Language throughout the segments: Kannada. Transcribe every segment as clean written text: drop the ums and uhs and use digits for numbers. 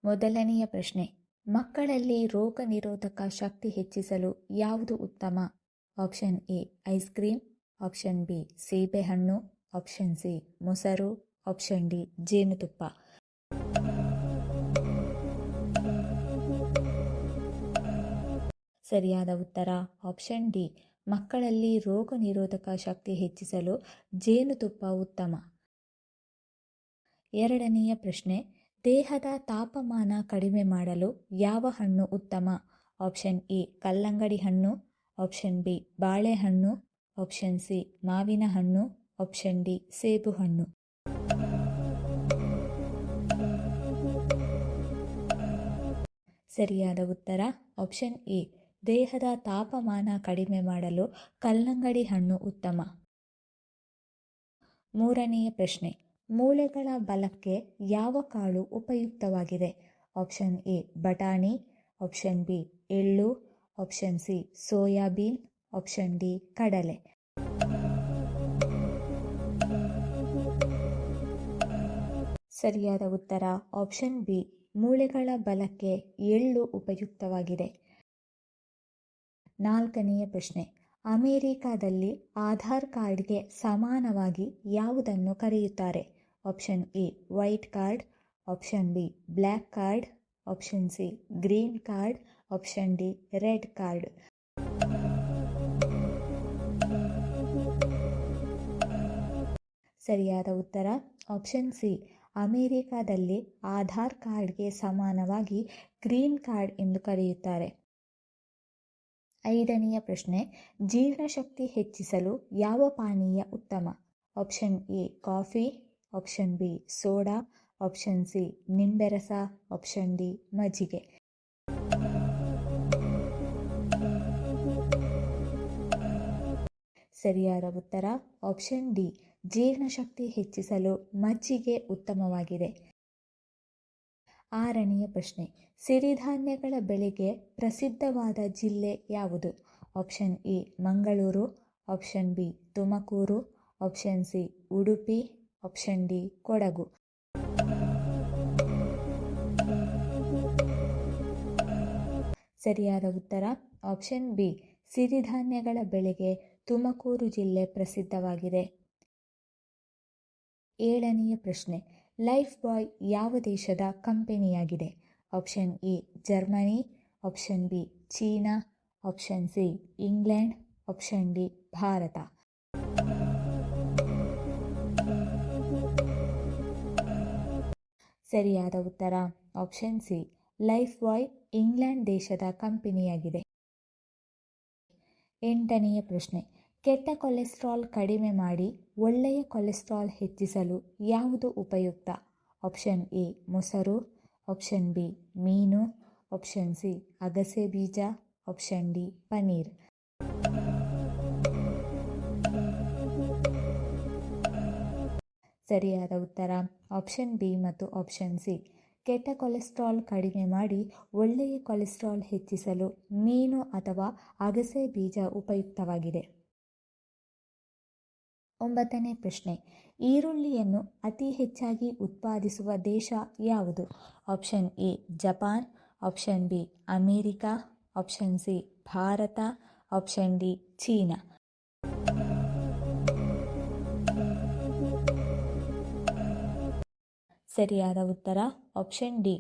ಮೊದಲನೆಯ ಪ್ರಶ್ನೆ, ಮಕ್ಕಳಲ್ಲಿ ರೋಗ ನಿರೋಧಕ ಶಕ್ತಿ ಹೆಚ್ಚಿಸಲು ಯಾವುದು ಉತ್ತಮ? Option A ice cream, option B ಸೀಬೆಹಣ್ಣು, ಆಪ್ಷನ್ ಸಿ ಮೊಸರು, ಆಪ್ಷನ್ ಡಿ ಜೇನುತುಪ್ಪ. ಸರಿಯಾದ ಉತ್ತರ ಆಪ್ಷನ್ ಡಿ, ಮಕ್ಕಳಲ್ಲಿ ರೋಗ ನಿರೋಧಕ ಶಕ್ತಿ ಹೆಚ್ಚಿಸಲು ಜೇನುತುಪ್ಪ ಉತ್ತಮ. ಎರಡನೆಯ ಪ್ರಶ್ನೆ, ದೇಹದ ತಾಪಮಾನ ಕಡಿಮೆ ಮಾಡಲು ಯಾವ ಹಣ್ಣು ಉತ್ತಮ? ಆಪ್ಷನ್ ಎ ಕಲ್ಲಂಗಡಿ ಹಣ್ಣು, ಆಪ್ಷನ್ ಬಿ ಬಾಳೆಹಣ್ಣು, ಆಪ್ಷನ್ ಸಿ ಮಾವಿನ ಹಣ್ಣು, ಆಪ್ಷನ್ ಡಿ ಸೇಬು ಹಣ್ಣು. ಸರಿಯಾದ ಉತ್ತರ ಆಪ್ಷನ್ ಎ, ದೇಹದ ತಾಪಮಾನ ಕಡಿಮೆ ಮಾಡಲು ಕಲ್ಲಂಗಡಿ ಹಣ್ಣು ಉತ್ತಮ. ಮೂರನೆಯ ಪ್ರಶ್ನೆ, ಮೂಳೆಗಳ ಬಲಕ್ಕೆ ಯಾವ ಕಾಳು ಉಪಯುಕ್ತವಾಗಿದೆ? ಆಪ್ಷನ್ ಎ ಬಟಾಣಿ, ಆಪ್ಷನ್ ಬಿ ಎಳ್ಳು, option C soybean, option D ಕಡಲೆ. ಸರಿಯಾದ ಉತ್ತರ ಆಪ್ಷನ್ ಬಿ, ಮೂಳೆಗಳ ಬಲಕ್ಕೆ ಎಳ್ಳು ಉಪಯುಕ್ತವಾಗಿದೆ. ನಾಲ್ಕನೆಯ ಪ್ರಶ್ನೆ, ಅಮೆರಿಕಾದಲ್ಲಿ ಆಧಾರ್ ಕಾರ್ಡ್ಗೆ ಸಮಾನವಾಗಿ ಯಾವುದನ್ನು ಕರೆಯುತ್ತಾರೆ? Option A white card, option B black card, option C green card, option D red card. ಸರಿಯಾದ ಉತ್ತರ ಆಪ್ಷನ್ ಸಿ, ಅಮೆರಿಕಾದಲ್ಲಿ ಆಧಾರ್ ಕಾರ್ಡ್ಗೆ ಸಮಾನವಾಗಿ ಗ್ರೀನ್ ಕಾರ್ಡ್ ಎಂದು ಕರೆಯುತ್ತಾರೆ. ಐದನೆಯ ಪ್ರಶ್ನೆ, ಜೀರ್ಣಶಕ್ತಿ ಹೆಚ್ಚಿಸಲು ಯಾವ ಪಾನೀಯ ಉತ್ತಮ? Option A coffee, option B soda, option C ನಿಂಬೆರಸ, ಆಪ್ಷನ್ ಡಿ ಮಜ್ಜಿಗೆ. ಸರಿಯಾದ ಉತ್ತರ ಆಪ್ಷನ್ ಡಿ, ಜೀರ್ಣಶಕ್ತಿ ಹೆಚ್ಚಿಸಲು ಮಜ್ಜಿಗೆ ಉತ್ತಮವಾಗಿದೆ. ಆರನೆಯ ಪ್ರಶ್ನೆ, ಸಿರಿಧಾನ್ಯಗಳ ಬೆಳೆಗೆ ಪ್ರಸಿದ್ಧವಾದ ಜಿಲ್ಲೆ ಯಾವುದು? Option A Mangaluru, option B Tumakuru, option C Udupi, option D Kodagu. ಸರಿಯಾದ ಉತ್ತರ ಆಪ್ಷನ್ ಬಿ, ಸಿರಿಧಾನ್ಯಗಳ ಬೆಳೆಗೆ ತುಮಕೂರು ಜಿಲ್ಲೆ ಪ್ರಸಿದ್ಧವಾಗಿದೆ. ಏಳನೆಯ ಪ್ರಶ್ನೆ, ಲೈಫ್ ಬಾಯ್ ಯಾವ ದೇಶದ ಕಂಪನಿಯಾಗಿದೆ? Option A Germany, option B China, option C England, option D Bharat. ಸರಿಯಾದ ಉತ್ತರ ಆಪ್ಷನ್ ಸಿ, ಲೈಫ್ ಬಾಯ್ ಇಂಗ್ಲೆಂಡ್ ದೇಶದ ಕಂಪನಿಯಾಗಿದೆ. ಎಂಟನೆಯ ಪ್ರಶ್ನೆ, ಕೆಟ್ಟ ಕೊಲೆಸ್ಟ್ರಾಲ್ ಕಡಿಮೆ ಮಾಡಿ ಒಳ್ಳೆಯ ಕೊಲೆಸ್ಟ್ರಾಲ್ ಹೆಚ್ಚಿಸಲು ಯಾವುದು ಉಪಯುಕ್ತ? ಆಪ್ಷನ್ ಎ ಮೊಸರು, ಆಪ್ಷನ್ ಬಿ ಮೀನು, ಆಪ್ಷನ್ ಸಿ ಅಗಸೆ ಬೀಜ, ಆಪ್ಷನ್ ಡಿ ಪನೀರ್. ಸರಿಯಾದ ಉತ್ತರ ಆಪ್ಷನ್ ಬಿ ಮತ್ತು ಆಪ್ಷನ್ ಸಿ. ಕೆಟ್ಟ ಕೊಲೆಸ್ಟ್ರಾಲ್ ಕಡಿಮೆ ಮಾಡಿ ಒಳ್ಳೆಯ ಕೊಲೆಸ್ಟ್ರಾಲ್ ಹೆಚ್ಚಿಸಲು ಮೀನು ಅಥವಾ ಅಗಸೆ ಬೀಜ ಉಪಯುಕ್ತವಾಗಿದೆ. ಒಂಬತ್ತನೇ ಪ್ರಶ್ನೆ, ಈರುಳ್ಳಿಯನ್ನು ಅತಿ ಹೆಚ್ಚಾಗಿ ಉತ್ಪಾದಿಸುವ ದೇಶ ಯಾವುದು? Option A Japan, option B America, option C Bharat, option D China. ಸರಿಯಾದ ಉತ್ತರ ಆಪ್ಷನ್ ಡಿ,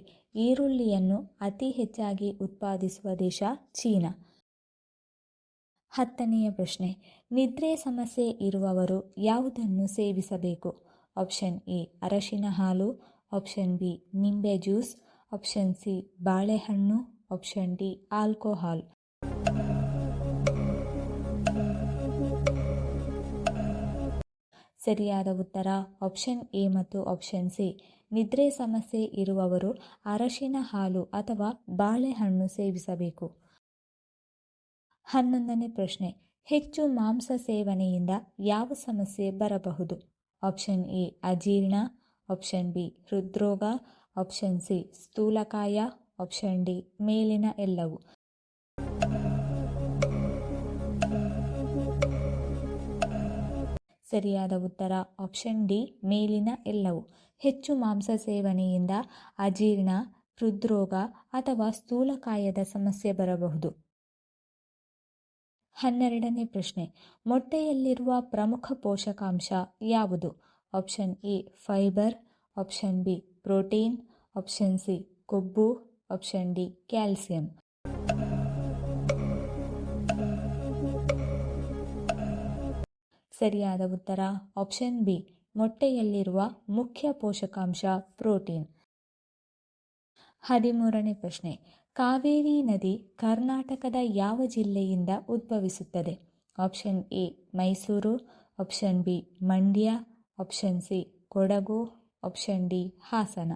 ಈರುಳ್ಳಿಯನ್ನು ಅತಿ ಹೆಚ್ಚಾಗಿ ಉತ್ಪಾದಿಸುವ ದೇಶ ಚೀನಾ. ಹತ್ತನೆಯ ಪ್ರಶ್ನೆ, ನಿದ್ರೆ ಸಮಸ್ಯೆ ಇರುವವರು ಯಾವುದನ್ನು ಸೇವಿಸಬೇಕು? ಆಪ್ಷನ್ ಎ ಅರಶಿನ ಹಾಲು, ಆಪ್ಷನ್ ಬಿ ನಿಂಬೆ ಜ್ಯೂಸ್, ಆಪ್ಷನ್ ಸಿ ಬಾಳೆಹಣ್ಣು, ಆಪ್ಷನ್ ಡಿ ಆಲ್ಕೋಹಾಲ್. ಸರಿಯಾದ ಉತ್ತರ ಆಪ್ಷನ್ ಎ ಮತ್ತು ಆಪ್ಷನ್ ಸಿ. ನಿದ್ರೆ ಸಮಸ್ಯೆ ಇರುವವರು ಅರಶಿನ ಹಾಲು ಅಥವಾ ಬಾಳೆಹಣ್ಣು ಸೇವಿಸಬೇಕು. 11ನೇ ಪ್ರಶ್ನೆ, ಹೆಚ್ಚು ಮಾಂಸ ಸೇವನೆಯಿಂದ ಯಾವ ಸಮಸ್ಯೆ ಬರಬಹುದು? ಆಪ್ಷನ್ ಎ ಅಜೀರ್ಣ, ಆಪ್ಷನ್ ಬಿ ಹೃದ್ರೋಗ, ಆಪ್ಷನ್ ಸಿ ಸ್ಥೂಲಕಾಯ, ಆಪ್ಷನ್ ಡಿ ಮೇಲಿನ ಎಲ್ಲವು. ಸರಿಯಾದ ಉತ್ತರ ಆಪ್ಷನ್ ಡಿ ಮೇಲಿನ ಎಲ್ಲವು. ಹೆಚ್ಚು ಮಾಂಸ ಸೇವನೆಯಿಂದ ಅಜೀರ್ಣ, ಹೃದ್ರೋಗ ಅಥವಾ ಸ್ಥೂಲಕಾಯದ ಸಮಸ್ಯೆ ಬರಬಹುದು. 12ನೇ ಪ್ರಶ್ನೆ, ಮೊಟ್ಟೆಯಲ್ಲಿರುವ ಪ್ರಮುಖ ಪೋಷಕಾಂಶ ಯಾವುದು? Option A fibre, option B protein, option C ಕೊಬ್ಬು, ಆಪ್ಷನ್ ಡಿ ಕ್ಯಾಲ್ಸಿಯಂ. ಸರಿಯಾದ ಉತ್ತರ ಆಪ್ಷನ್ ಬಿ, ಮೊಟ್ಟೆಯಲ್ಲಿರುವ ಮುಖ್ಯ ಪೋಷಕಾಂಶ ಪ್ರೋಟೀನ್. 13ನೇ ಪ್ರಶ್ನೆ, ಕಾವೇರಿ ನದಿ ಕರ್ನಾಟಕದ ಯಾವ ಜಿಲ್ಲೆಯಿಂದ ಉದ್ಭವಿಸುತ್ತದೆ? Option A Mysuru, option B Mandya, option C Kodagu, option D Hassan.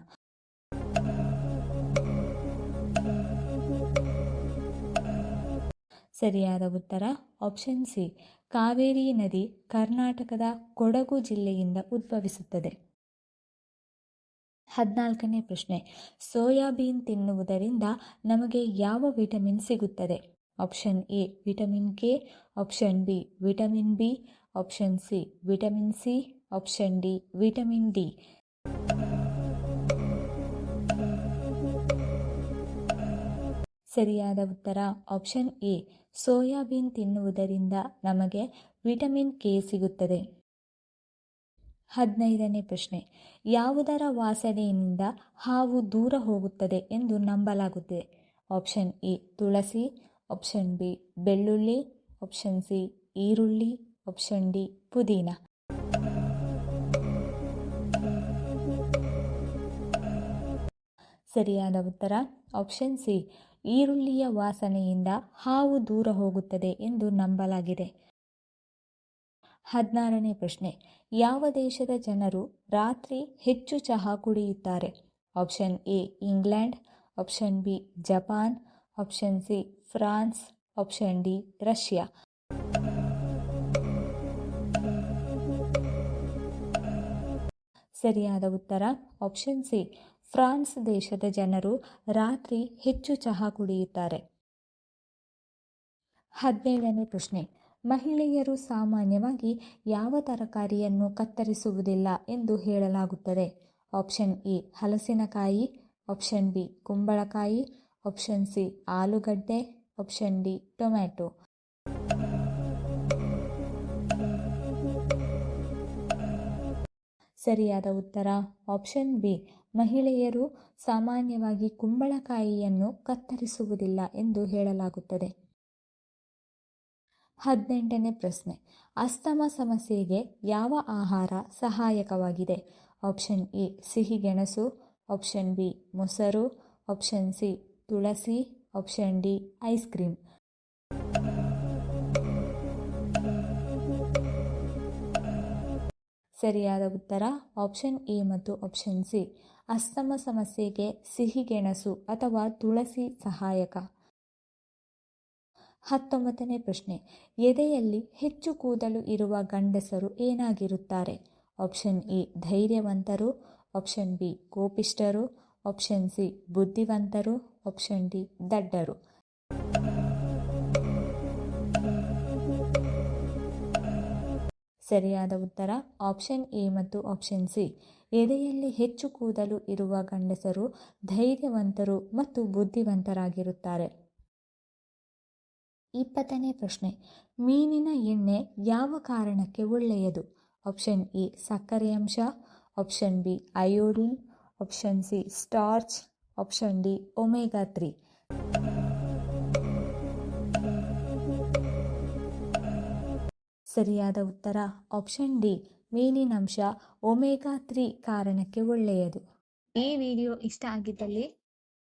ಸರಿಯಾದ ಉತ್ತರ ಆಪ್ಷನ್ ಸಿ, ಕಾವೇರಿ ನದಿ ಕರ್ನಾಟಕದ ಕೊಡಗು ಜಿಲ್ಲೆಯಿಂದ ಉದ್ಭವಿಸುತ್ತದೆ. 14ನೇ ಪ್ರಶ್ನೆ, ಸೋಯಾಬೀನ್ ತಿನ್ನುವುದರಿಂದ ನಮಗೆ ಯಾವ ವಿಟಮಿನ್ ಸಿಗುತ್ತದೆ? Option A vitamin K, option B vitamin B, option C vitamin C, option D vitamin D. ಸರಿಯಾದ ಉತ್ತರ ಆಪ್ಷನ್ ಎ, ಸೋಯಾಬೀನ್ ತಿನ್ನುವುದರಿಂದ ನಮಗೆ ವಿಟಮಿನ್ ಕೆ ಸಿಗುತ್ತದೆ. 15ನೇ ಪ್ರಶ್ನೆ, ಯಾವುದರ ವಾಸನೆಯಿಂದ ಹಾವು ದೂರ ಹೋಗುತ್ತದೆ ಎಂದು ನಂಬಲಾಗುತ್ತದೆ? ಆಪ್ಷನ್ ಎ ತುಳಸಿ, ಆಪ್ಷನ್ ಬಿ ಬೆಳ್ಳುಳ್ಳಿ, ಆಪ್ಷನ್ ಸಿ ಈರುಳ್ಳಿ, ಆಪ್ಷನ್ ಡಿ ಪುದೀನ. ಸರಿಯಾದ ಉತ್ತರ ಆಪ್ಷನ್ ಸಿ, ಈರುಳ್ಳಿಯ ವಾಸನೆಯಿಂದ ಹಾವು ದೂರ ಹೋಗುತ್ತದೆ ಎಂದು ನಂಬಲಾಗಿದೆ. 16ನೇ ಪ್ರಶ್ನೆ, ಯಾವ ದೇಶದ ಜನರು ರಾತ್ರಿ ಹೆಚ್ಚು ಚಹಾ ಕುಡಿಯುತ್ತಾರೆ? Option A England, option B Japan, option C France, option D Russia. ಸರಿಯಾದ ಉತ್ತರ ಆಪ್ಷನ್ ಸಿ, ಫ್ರಾನ್ಸ್ ದೇಶದ ಜನರು ರಾತ್ರಿ ಹೆಚ್ಚು ಚಹಾ ಕುಡಿಯುತ್ತಾರೆ. 17ನೇ ಪ್ರಶ್ನೆ, ಮಹಿಳೆಯರು ಸಾಮಾನ್ಯವಾಗಿ ಯಾವ ತರಕಾರಿಯನ್ನು ಕತ್ತರಿಸುವುದಿಲ್ಲ ಎಂದು ಹೇಳಲಾಗುತ್ತದೆ? ಆಪ್ಷನ್ ಎ ಹಲಸಿನಕಾಯಿ, ಆಪ್ಷನ್ ಬಿ ಕುಂಬಳಕಾಯಿ, ಆಪ್ಷನ್ ಸಿ ಆಲೂಗಡ್ಡೆ, ಆಪ್ಷನ್ ಡಿ ಟೊಮ್ಯಾಟೊ. ಸರಿಯಾದ ಉತ್ತರ ಆಪ್ಷನ್ ಬಿ, ಮಹಿಳೆಯರು ಸಾಮಾನ್ಯವಾಗಿ ಕುಂಬಳಕಾಯಿಯನ್ನು ಕತ್ತರಿಸುವುದಿಲ್ಲ ಎಂದು ಹೇಳಲಾಗುತ್ತದೆ. 18ನೇ ಪ್ರಶ್ನೆ, ಅಸ್ತಮ ಸಮಸ್ಯೆಗೆ ಯಾವ ಆಹಾರ ಸಹಾಯಕವಾಗಿದೆ? ಆಪ್ಷನ್ ಎ ಸಿಹಿಗೆಣಸು, ಆಪ್ಷನ್ ಬಿ ಮೊಸರು, ಆಪ್ಷನ್ ಸಿ ತುಳಸಿ, ಆಪ್ಷನ್ ಡಿ ಐಸ್ ಕ್ರೀಮ್. ಸರಿಯಾದ ಉತ್ತರ ಆಪ್ಷನ್ ಎ ಮತ್ತು ಆಪ್ಷನ್ ಸಿ, ಅಸ್ತಮ ಸಮಸ್ಯೆಗೆ ಸಿಹಿಗೆಣಸು ಅಥವಾ ತುಳಸಿ ಸಹಾಯಕ. 19ನೇ ಪ್ರಶ್ನೆ, ಎದೆಯಲ್ಲಿ ಹೆಚ್ಚು ಕೂದಲು ಇರುವ ಗಂಡಸರು ಏನಾಗಿರುತ್ತಾರೆ? ಆಪ್ಷನ್ ಎ ಧೈರ್ಯವಂತರು, ಆಪ್ಷನ್ ಬಿ ಕೋಪಿಷ್ಠರು, ಆಪ್ಷನ್ ಸಿ ಬುದ್ಧಿವಂತರು, ಆಪ್ಷನ್ ಡಿ ದಡ್ಡರು. ಸರಿಯಾದ ಉತ್ತರ ಆಪ್ಷನ್ ಎ ಮತ್ತು ಆಪ್ಷನ್ ಸಿ, ಎದೆಯಲ್ಲಿ ಹೆಚ್ಚು ಕೂದಲು ಇರುವ ಗಂಡಸರು ಧೈರ್ಯವಂತರು ಮತ್ತು ಬುದ್ಧಿವಂತರಾಗಿರುತ್ತಾರೆ. 20ನೇ ಪ್ರಶ್ನೆ, ಮೀನಿನ ಎಣ್ಣೆ ಯಾವ ಕಾರಣಕ್ಕೆ ಒಳ್ಳೆಯದು? ಆಪ್ಷನ್ ಎ ಸಕ್ಕರೆ ಅಂಶ, option B iodine, option C starch, option D omega 3. ಸರಿಯಾದ ಉತ್ತರ ಆಪ್ಷನ್ ಡಿ, ಮೀನಿನಂಶ ಒಮೆಗಾ 3 ಕಾರಣಕ್ಕೆ ಒಳ್ಳೆಯದು. ಈ ವಿಡಿಯೋ ಇಷ್ಟ ಆಗಿದ್ದಲ್ಲಿ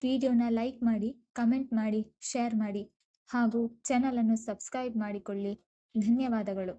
ವಿಡಿಯೋನ ಲೈಕ್ ಮಾಡಿ, ಕಮೆಂಟ್ ಮಾಡಿ, ಶೇರ್ ಮಾಡಿ ಹಾಗೂ ಚಾನಲನ್ನು ಸಬ್ಸ್ಕ್ರೈಬ್ ಮಾಡಿಕೊಳ್ಳಿ. ಧನ್ಯವಾದಗಳು.